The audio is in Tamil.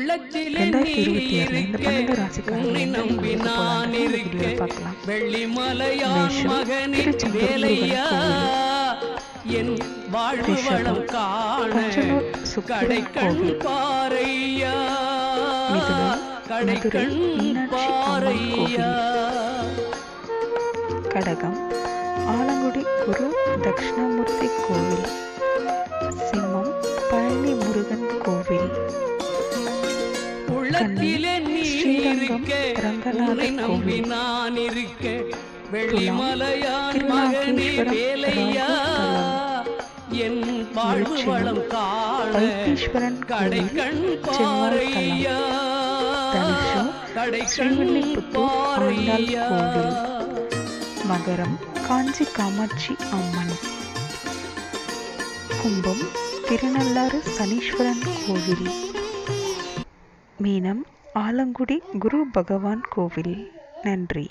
உள்ளத்திலே நீ 2026 இந்த இருக்க 12 ராசிக்காரர்கள் உன்னை எந்த நம்பி வீடியோக்கு நான் போகலான்னு இந்த இருக்க வீடியோவில் பார்க்கலாம். வெள்ளிமலையான் மேஷம், மகனே திருச்செந்தூர் வேலையா முருகன் என் வாழ்வு வளம் ரிஷபம், காண பஞ்சனூர் சுக்கிரன் கடைக்கண் கோவில். பாறையா மிதுனம், மதுரை கடைக்கண் மீனாட்சி அம்மன் பாறையா கோவில். கடகம், ஆலங்குடி குரு தட்சிணாமூர்த்தி கோவில். சிம்மம், பழனி முருகன் கோவில். உள்ளத்திலே நீ ஸ்ரீரங்கம் இருக்க ரங்கநாதர் உன்னை நம்பி கோவில். நான் இருக்க துலாம், வெள்ளிமலையான் மகனே திருநாகேஸ்வரம் வேலையா என் வாழ்வு விருச்சிகம், வளம் காண வைத்தீஸ்வரன் கோவில். கடைக்கண் செவ்வாய் தலம். பாறையா தனுஷு, கடைக்கண் ஸ்ரீவில்லிபுத்தூர் ஆண்டாள் பாறையா கோவில். மகரம், காஞ்சி காமாட்சி அம்மன். கும்பம், திருநள்ளாறு சனீஸ்வரன் கோவில். மீனம், ஆலங்குடி குரு பகவான் கோவில். நன்றி.